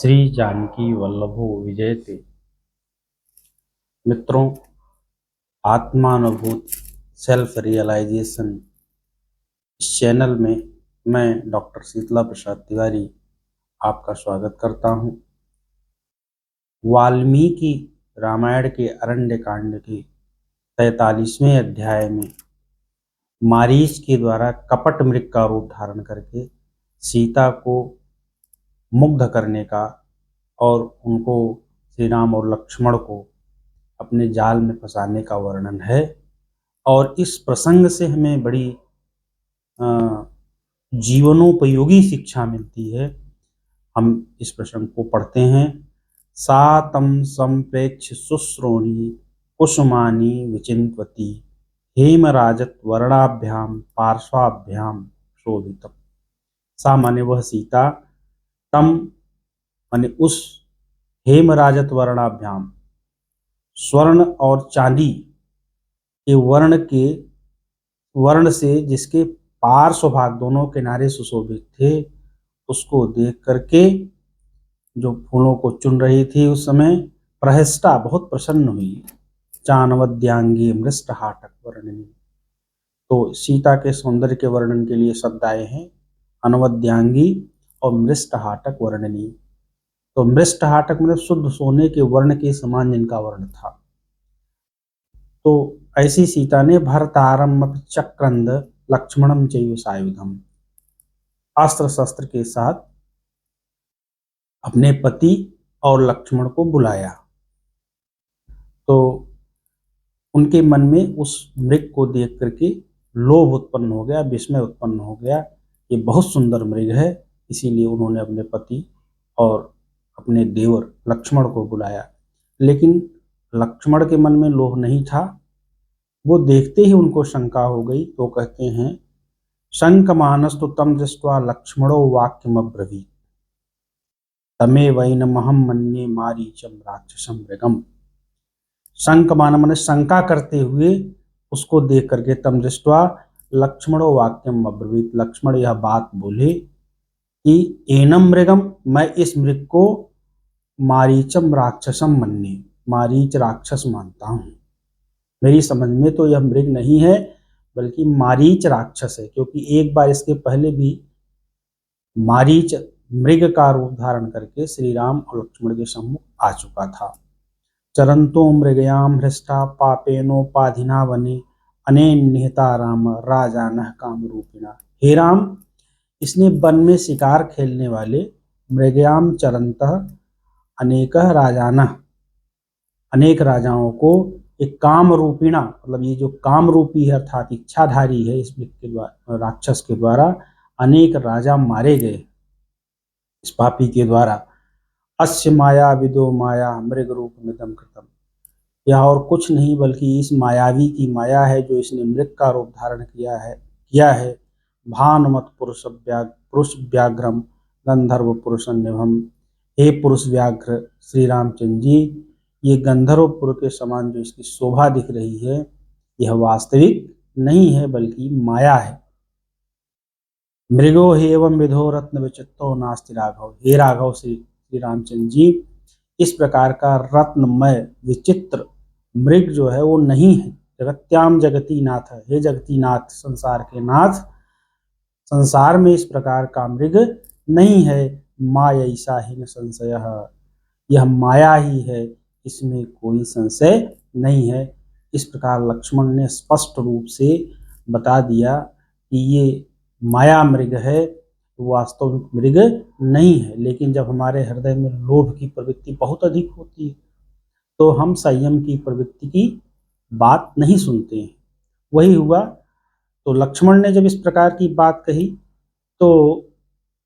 श्री जानकी वल्लभो विजयते। मित्रों, आत्मानुभूत self realisation इस चैनल में मैं डॉक्टर शीतला प्रसाद तिवारी आपका स्वागत करता हूं। वाल्मीकि रामायण के अरण्य कांड के 43वें अध्याय में मारीच के द्वारा कपट मृग का रूप धारण करके सीता को मुग्ध करने का और उनको श्री राम और लक्ष्मण को अपने जाल में फंसाने का वर्णन है। और इस प्रसंग से हमें बड़ी जीवनोपयोगी शिक्षा मिलती है। हम इस प्रसंग को पढ़ते हैं। सा तम संप्रेक्ष्य शुश्रोणी कुसुमानी विचिन्वती हेमराजत वर्णाभ्याम पार्श्वाभ्याम शोभितम। सा माने वह सीता, तम माने उस, हेमराजत वर्णाभ्याम स्वर्ण और चांदी के वर्ण से जिसके पार्श्व भाग दोनों किनारे सुशोभित थे, उसको देख करके जो फूलों को चुन रही थी उस समय प्रहष्टा बहुत प्रसन्न हुई। चानवद्यांगी मृष्ट हाटक वर्णनी। तो सीता के सौंदर्य के वर्णन के लिए शब्द आए हैं अनवद्यांगी और मृष्ट हाटक वर्णनी। तो मृष्ट हाटक मतलब शुद्ध सोने के वर्ण के समान जिनका वर्ण था। तो ऐसी सीता ने भरतारम चक्रंद लक्ष्मणम चैव सायुधम, अस्त्र शस्त्र के साथ अपने पति और लक्ष्मण को बुलाया। तो उनके मन में उस मृग को देख करके लोभ उत्पन्न हो गया, विस्मय उत्पन्न हो गया। ये बहुत सुंदर मृग है, इसीलिए उन्होंने अपने पति और अपने देवर लक्ष्मण को बुलाया। लेकिन लक्ष्मण के मन में लोभ नहीं था। वो देखते ही उनको शंका हो गई। तो कहते हैं शंकमानस्तु तम दृष्ट्वा लक्ष्मणो वाक्यमब्रवीत् तमे वैनमहं मन्ये मारीचम राक्षसम मृगम। शंकमान माने शंका करते हुए उसको देख करके तम दृष्ट्वा लक्ष्मणो वाक्यम अब्रवीत्, लक्ष्मण यह बात बोले कि एनम मृगम, मैं इस मृग को मारीचम राक्षसम मन्ये, मारीच राक्षस मानता हूँ। मेरी समझ में तो यह मृग नहीं है बल्कि मारीच राक्षस है, क्योंकि एक बार इसके पहले भी मारीच मृग का रूप धारण करके श्री राम और लक्ष्मण के सम्मुख आ चुका था। चरंतो मृगयाम हृष्टा पापेनोपाधिना वने अनेन निहता राम राजानः काम रूपिणा। हे राम, इसने वन में शिकार खेलने वाले मृगयाम चरंतः अनेक राजाना, अनेक राजाओं को एक काम रूपिणा, मतलब ये जो काम रूपी है अर्थात इच्छाधारी है इस मृग के द्वारा, राक्षस के द्वारा अनेक राजा मारे गए इस पापी के द्वारा। अस्य माया विदो माया मृग रूप मिदम कृतम। यह और कुछ नहीं बल्कि इस मायावी की माया है जो इसने मृग का रूप धारण किया है। भानुमत पुरुष व्याघ्रम गंधर्व पुरुष निभम। हे पुरुष व्याघ्र श्री रामचंद्र जी, ये गंधर्वपुर के समान जो इसकी शोभा दिख रही है यह वास्तविक नहीं है बल्कि माया है। मृगो हे एवं विधो रत्न विचित्तो नास्ति राघव। हे राघव श्री रामचंद्र जी, इस प्रकार का रत्नमय विचित्र मृग जो है वो नहीं है। जगत्याम जगती नाथ, हे जगती नाथ, संसार के नाथ, संसार में इस प्रकार का मृग नहीं है। माया ऐसा ही न संशय, यह माया ही है, इसमें कोई संशय नहीं है। इस प्रकार लक्ष्मण ने स्पष्ट रूप से बता दिया कि ये माया मृग है, वास्तविक मृग नहीं है। लेकिन जब हमारे हृदय में लोभ की प्रवृत्ति बहुत अधिक होती है तो हम संयम की प्रवृत्ति की बात नहीं सुनते हैं। वही हुआ। तो लक्ष्मण ने जब इस प्रकार की बात कही तो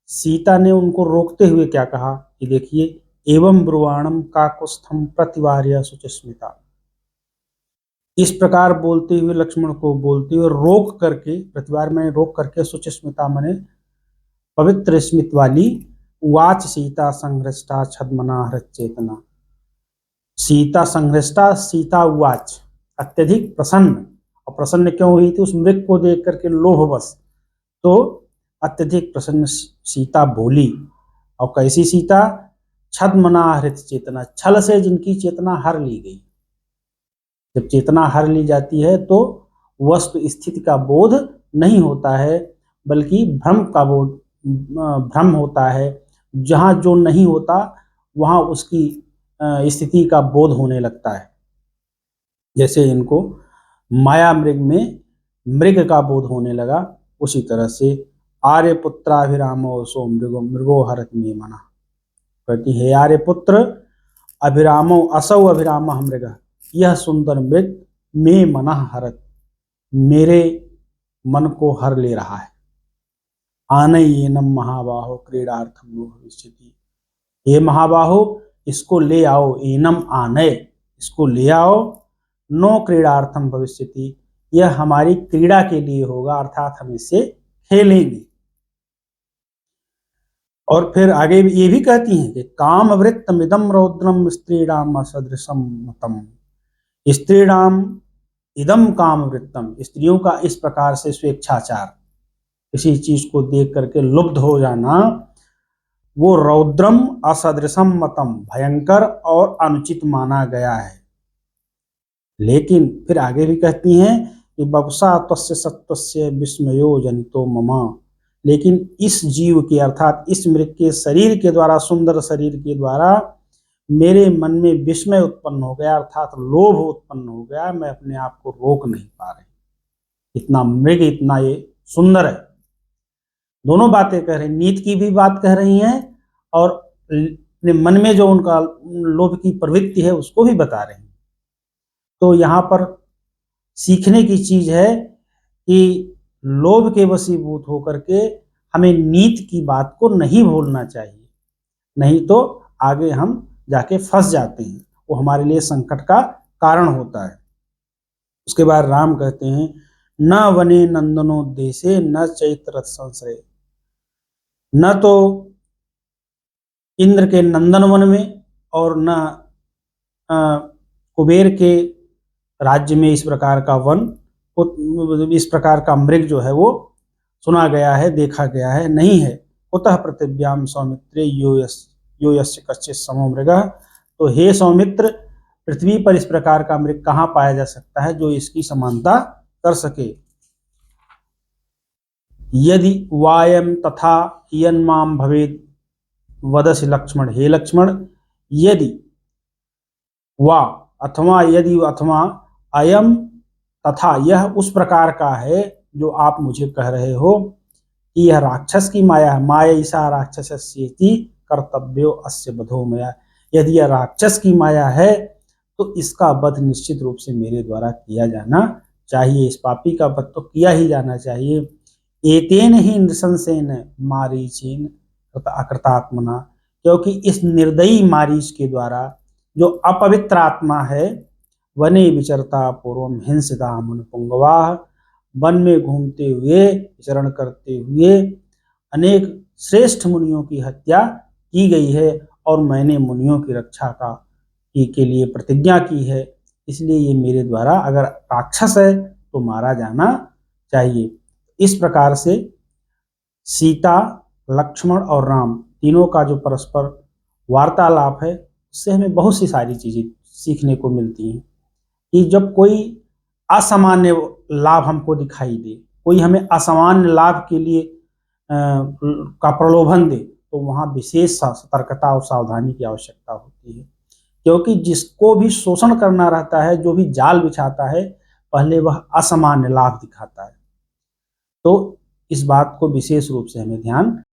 सीता ने उनको रोकते हुए क्या कहा कि देखिए, एवं ब्रुवाणम काकुस्थम प्रतिवार्य सुचिस्मिता। इस प्रकार बोलते हुए लक्ष्मण को बोलते हुए रोक करके, प्रतिवार में रोक करके, सुचिस्मिता माने पवित्र स्मित वाली, उवाच सीता संहृष्टा छद्मना हृच्चेतना। सीता संहृष्टा, सीता उवाच, अत्यधिक प्रसन्न। और प्रसन्न क्यों हुई थी? उस मृग को देख करके लोभवश। तो अत्यधिक प्रसन्न सीता बोली। और कैसी सीता? छद्मना हृत चेतना, छल से जिनकी चेतना हर ली गई। जब चेतना हर ली जाती है तो वस्तु स्थिति का बोध नहीं होता है, बल्कि भ्रम का बोध, भ्रम होता है। जहाँ जो नहीं होता वहाँ उसकी स्थिति का बोध होने लगता है। जैसे इनको माया मृग में मृग का बोध होने लगा, उसी तरह से आर्यपुत्राभिरामो सो मृगो मृगो हरत मे मना, कहती है आर्यपुत्र अभिरामो असौ अभिराम मृग, यह सुंदर मृग मे मन हरत, मेरे मन को हर ले रहा है। आनयेनम महाबाहो क्रीडार्थम नो भविष्यति, ये महाबाहो इसको ले आओ, एनम आनय, इसको ले आओ, नो क्रीडार्थम भविष्यति, यह हमारी क्रीड़ा के लिए होगा, अर्थात हम इससे खेलेंगे। और फिर आगे ये भी कहती हैं कि काम वृत्तमिदम रौद्रम स्त्रीणाम असदृशम मतम, स्त्रीणाम इदम काम वृत्तम, स्त्रियों का इस प्रकार से स्वेच्छाचार, किसी चीज को देख करके लुब्ध हो जाना, वो रौद्रम असदृशम मतम, भयंकर और अनुचित माना गया है। लेकिन फिर आगे भी कहती हैं कि बवसा तस्य सत्वस्य विस्मयो जनितो ममा, लेकिन इस जीव के अर्थात इस मृग के शरीर के द्वारा, सुंदर शरीर के द्वारा मेरे मन में विस्मय उत्पन्न हो गया, अर्थात लोभ उत्पन्न हो गया, मैं अपने आप को रोक नहीं पा रही। इतना मृग इतना ये सुंदर है। दोनों बातें कह रही, नीत की भी बात कह रही हैं और अपने मन में जो उनका लोभ की प्रवृत्ति है उसको भी बता रही हैं। तो यहाँ पर सीखने की चीज है कि लोभ के वशीभूत होकर के हमें नीत की बात को नहीं भूलना चाहिए, नहीं तो आगे हम जाके फंस जाते हैं, वो हमारे लिए संकट का कारण होता है। उसके बाद राम कहते हैं न वने नंदनो देशे न चैत्र संशय, न तो इंद्र के नंदन वन में और न कुबेर के राज्य में इस प्रकार का वन, इस प्रकार का मृग जो है वो सुना गया है, देखा गया है, नहीं है। कुतः पृथिव्याम सौमित्रे यो यस्य कश्चित् समो मृगः, तो हे सौमित्र, पृथ्वी पर इस प्रकार का मृग कहाँ पाया जा सकता है जो इसकी समानता कर सके। यदि वायम तथा यन्माम भवेद वदसि लक्ष्मण, हे लक्ष्मण, यदि वा अथवा यदि अथवा अयम तथा यह उस प्रकार का है जो आप मुझे कह रहे हो कि यह राक्षस की माया है, माया ईसा राक्षसस्येति कर्तव्यो अस्य बधो मया, यदि यह राक्षस की माया है तो इसका वध निश्चित रूप से मेरे द्वारा किया जाना चाहिए, इस पापी का वध तो किया ही जाना चाहिए। एतेन ही नृशंसेन मारीचेन अकृतात्मना, क्योंकि इस निर्दयी मारीच के द्वारा जो अपवित्र आत्मा है, वने विचरता पूर्वम हिंसिता मुन पुंगवाह, वन में घूमते हुए विचरण करते हुए अनेक श्रेष्ठ मुनियों की हत्या की गई है, और मैंने मुनियों की रक्षा के लिए प्रतिज्ञा की है, इसलिए ये मेरे द्वारा अगर राक्षस है तो मारा जाना चाहिए। इस प्रकार से सीता, लक्ष्मण और राम तीनों का जो परस्पर वार्तालाप है उससे हमें बहुत सी सारी चीजें सीखने को मिलती हैं कि जब कोई असामान्य लाभ हमको दिखाई दे, कोई हमें असामान्य लाभ के लिए का प्रलोभन दे, तो वहाँ विशेष सतर्कता और सावधानी की आवश्यकता होती है, क्योंकि जिसको भी शोषण करना रहता है, जो भी जाल बिछाता है, पहले वह असामान्य लाभ दिखाता है। तो इस बात को विशेष रूप से हमें ध्यान